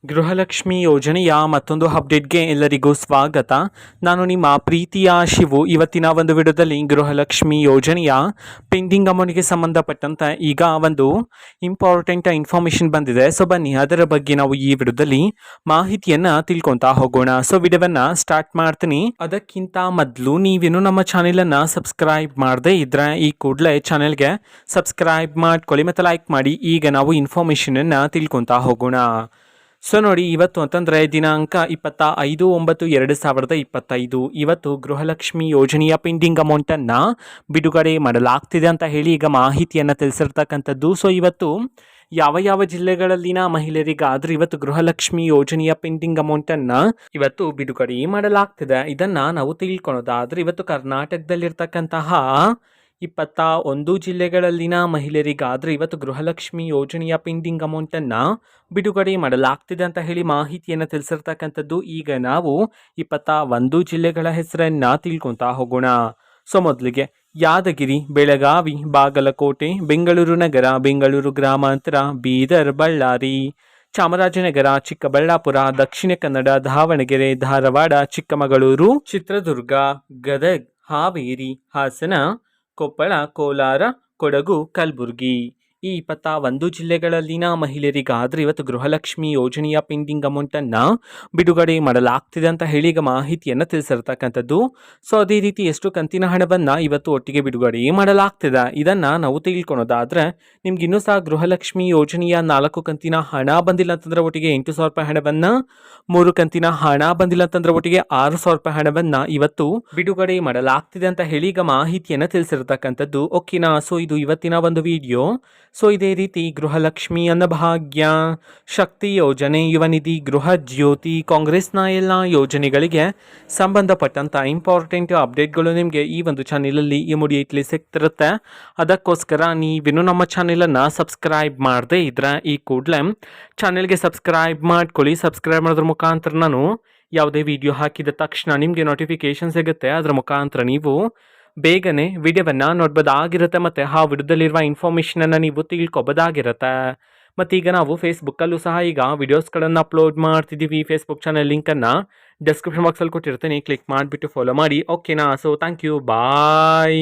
ಗೃಹಲಕ್ಷ್ಮಿ ಯೋಜನೆಯ ಮತ್ತೊಂದು ಅಪ್ಡೇಟ್ಗೆ ಎಲ್ಲರಿಗೂ ಸ್ವಾಗತ. ನಾನು ನಿಮ್ಮ ಪ್ರೀತಿಯ ಶಿವು. ಇವತ್ತಿನ ಒಂದು ವಿಡಿಯೋದಲ್ಲಿ ಗೃಹಲಕ್ಷ್ಮಿ ಯೋಜನೆಯ ಪೆಂಡಿಂಗ್ ಅಮೌಂಟ್ಗೆ ಸಂಬಂಧಪಟ್ಟಂತೆ ಈಗ ಒಂದು ಇಂಪಾರ್ಟೆಂಟ್ ಇನ್ಫಾರ್ಮೇಷನ್ ಬಂದಿದೆ. ಸೊ ಬನ್ನಿ ಅದರ ಬಗ್ಗೆ ನಾವು ಈ ವಿಡಿಯೋದಲ್ಲಿ ಮಾಹಿತಿಯನ್ನು ತಿಳ್ಕೊತಾ ಹೋಗೋಣ. ಸೊ ವಿಡಿಯೋವನ್ನು ಸ್ಟಾರ್ಟ್ ಮಾಡ್ತೀನಿ. ಅದಕ್ಕಿಂತ ಮೊದಲು ನೀವೇನು ನಮ್ಮ ಚಾನೆಲನ್ನು ಸಬ್ಸ್ಕ್ರೈಬ್ ಮಾಡದೇ ಇದ್ರೆ ಈ ಕೂಡಲೇ ಚಾನೆಲ್ಗೆ ಸಬ್ಸ್ಕ್ರೈಬ್ ಮಾಡ್ಕೊಳ್ಳಿ ಮತ್ತು ಲೈಕ್ ಮಾಡಿ. ಈಗ ನಾವು ಇನ್ಫಾರ್ಮೇಷನನ್ನು ತಿಳ್ಕೊತಾ ಹೋಗೋಣ. ಸೊ ನೋಡಿ, ಇವತ್ತು ಅಂತಂದರೆ ದಿನಾಂಕ 25/9/2025 ಇವತ್ತು ಗೃಹಲಕ್ಷ್ಮಿ ಯೋಜನೆಯ ಪೆಂಡಿಂಗ್ ಅಮೌಂಟನ್ನು ಬಿಡುಗಡೆ ಮಾಡಲಾಗ್ತಿದೆ ಅಂತ ಹೇಳಿ ಈಗ ಮಾಹಿತಿಯನ್ನು ತಿಳಿಸಿರ್ತಕ್ಕಂಥದ್ದು. ಸೊ ಇವತ್ತು ಯಾವ ಯಾವ ಜಿಲ್ಲೆಗಳಲ್ಲಿನ ಮಹಿಳೆಯರಿಗಾದರೂ ಇವತ್ತು ಗೃಹಲಕ್ಷ್ಮಿ ಯೋಜನೆಯ ಪೆಂಡಿಂಗ್ ಅಮೌಂಟನ್ನು ಇವತ್ತು ಬಿಡುಗಡೆ ಮಾಡಲಾಗ್ತಿದೆ. ಇದನ್ನು ನಾವು ತಿಳ್ಕೊಳೋದಾದರೆ ಇವತ್ತು ಕರ್ನಾಟಕದಲ್ಲಿರ್ತಕ್ಕಂತಹ 21 ಜಿಲ್ಲೆಗಳಲ್ಲಿನ ಮಹಿಳೆಯರಿಗಾದರೆ ಇವತ್ತು ಗೃಹಲಕ್ಷ್ಮಿ ಯೋಜನೆಯ ಪೆಂಡಿಂಗ್ ಅಮೌಂಟನ್ನು ಬಿಡುಗಡೆ ಮಾಡಲಾಗ್ತಿದೆ ಅಂತ ಹೇಳಿ ಮಾಹಿತಿಯನ್ನು ತಿಳಿಸಿರ್ತಕ್ಕಂಥದ್ದು. ಈಗ ನಾವು 21 ಜಿಲ್ಲೆಗಳ ಹೆಸರನ್ನು ತಿಳ್ಕೊತಾ ಹೋಗೋಣ. ಸೊ ಮೊದಲಿಗೆ ಯಾದಗಿರಿ, ಬೆಳಗಾವಿ, ಬಾಗಲಕೋಟೆ, ಬೆಂಗಳೂರು ನಗರ, ಬೆಂಗಳೂರು ಗ್ರಾಮಾಂತರ, ಬೀದರ್, ಬಳ್ಳಾರಿ, ಚಾಮರಾಜನಗರ, ಚಿಕ್ಕಬಳ್ಳಾಪುರ, ದಕ್ಷಿಣ ಕನ್ನಡ, ದಾವಣಗೆರೆ, ಧಾರವಾಡ, ಚಿಕ್ಕಮಗಳೂರು, ಚಿತ್ರದುರ್ಗ, ಗದಗ್, ಹಾವೇರಿ, ಹಾಸನ, ಕೊಪ್ಪಳ, ಕೋಲಾರ, ಕೊಡಗು, ಕಲಬುರಗಿ ಈ 21 ಜಿಲ್ಲೆಗಳಲ್ಲಿನ ಮಹಿಳೆಯರಿಗಾದರೆ ಇವತ್ತು ಗೃಹಲಕ್ಷ್ಮಿ ಯೋಜನೆಯ ಪೆಂಡಿಂಗ್ ಅಮೌಂಟನ್ನು ಬಿಡುಗಡೆ ಮಾಡಲಾಗ್ತಿದೆ ಅಂತ ಹೇಳಿ ಈಗ ಮಾಹಿತಿಯನ್ನು ತಿಳಿಸಿರ್ತಕ್ಕಂಥದ್ದು. ಸೊ ಅದೇ ರೀತಿ ಎಷ್ಟು ಕಂತಿನ ಹಣವನ್ನು ಇವತ್ತು ಒಟ್ಟಿಗೆ ಬಿಡುಗಡೆ ಮಾಡಲಾಗ್ತಿದೆ ಇದನ್ನು ನಾವು ತಿಳ್ಕೊಳೋದಾದರೆ ನಿಮ್ಗೆ ಇನ್ನೂ ಸಹ ಗೃಹಲಕ್ಷ್ಮಿ ಯೋಜನೆಯ 4 ಕಂತಿನ ಹಣ ಬಂದಿಲ್ಲ ಅಂತಂದರೆ ಒಟ್ಟಿಗೆ 8,000 ರೂಪಾಯಿ ಹಣವನ್ನು, 3 ಕಂತಿನ ಹಣ ಬಂದಿಲ್ಲ ಅಂತಂದರೆ ಒಟ್ಟಿಗೆ 6,000 ರೂಪಾಯಿ ಹಣವನ್ನು ಇವತ್ತು ಬಿಡುಗಡೆ ಮಾಡಲಾಗ್ತಿದೆ ಅಂತ ಹೇಳಿ ಈಗ ಮಾಹಿತಿಯನ್ನು ತಿಳಿಸಿರ್ತಕ್ಕಂಥದ್ದು. ಓಕೆನಾ. ಸೊ ಇದು ಇವತ್ತಿನ ಒಂದು ವಿಡಿಯೋ. ಸೊ ಇದೇ ರೀತಿ ಗೃಹಲಕ್ಷ್ಮಿ, ಅನ್ನಭಾಗ್ಯ, ಶಕ್ತಿ ಯೋಜನೆ, ಯುವ ನಿಧಿ, ಗೃಹ ಜ್ಯೋತಿ, ಕಾಂಗ್ರೆಸ್ನ ಎಲ್ಲ ಯೋಜನೆಗಳಿಗೆ ಸಂಬಂಧಪಟ್ಟಂಥ ಇಂಪಾರ್ಟೆಂಟ್ ಅಪ್ಡೇಟ್ಗಳು ನಿಮಗೆ ಈ ಒಂದು ಚಾನೆಲಲ್ಲಿ ಇಮಿಡಿಯೇಟ್ಲಿ ಸಿಗ್ತಿರುತ್ತೆ. ಅದಕ್ಕೋಸ್ಕರ ನೀವೇನು ನಮ್ಮ ಚಾನೆಲನ್ನು ಸಬ್ಸ್ಕ್ರೈಬ್ ಮಾಡದೇ ಇದ್ರೆ ಈ ಕೂಡಲೇ ಚಾನೆಲ್ಗೆ ಸಬ್ಸ್ಕ್ರೈಬ್ ಮಾಡ್ಕೊಳ್ಳಿ. ಸಬ್ಸ್ಕ್ರೈಬ್ ಮಾಡೋದ್ರ ಮುಖಾಂತರ ನಾನು ಯಾವುದೇ ವಿಡಿಯೋ ಹಾಕಿದ ತಕ್ಷಣ ನಿಮಗೆ ನೋಟಿಫಿಕೇಶನ್ ಸಿಗುತ್ತೆ. ಅದರ ಮುಖಾಂತರ ನೀವು ಬೇಗನೆ ವಿಡಿಯೋವನ್ನು ನೋಡ್ಬೋದಾಗಿರುತ್ತೆ ಮತ್ತು ಆ ವಿಡಿಯೋದಲ್ಲಿರುವ ಇನ್ಫಾರ್ಮೇಷನನ್ನು ನೀವು ತಿಳ್ಕೊಬೋದಾಗಿರುತ್ತೆ. ಮತ್ತು ಈಗ ನಾವು ಫೇಸ್ಬುಕ್ಕಲ್ಲೂ ಸಹ ಈಗ ವಿಡಿಯೋಸ್ಗಳನ್ನು ಅಪ್ಲೋಡ್ ಮಾಡ್ತಿದ್ದೀವಿ. ಫೇಸ್ಬುಕ್ ಚಾನಲ್ ಲಿಂಕನ್ನು ಡಿಸ್ಕ್ರಿಪ್ಷನ್ ಬಾಕ್ಸಲ್ಲಿ ಕೊಟ್ಟಿರ್ತೀನಿ, ಕ್ಲಿಕ್ ಮಾಡಿಬಿಟ್ಟು ಫಾಲೋ ಮಾಡಿ. ಓಕೆನಾ. So thank you, bye.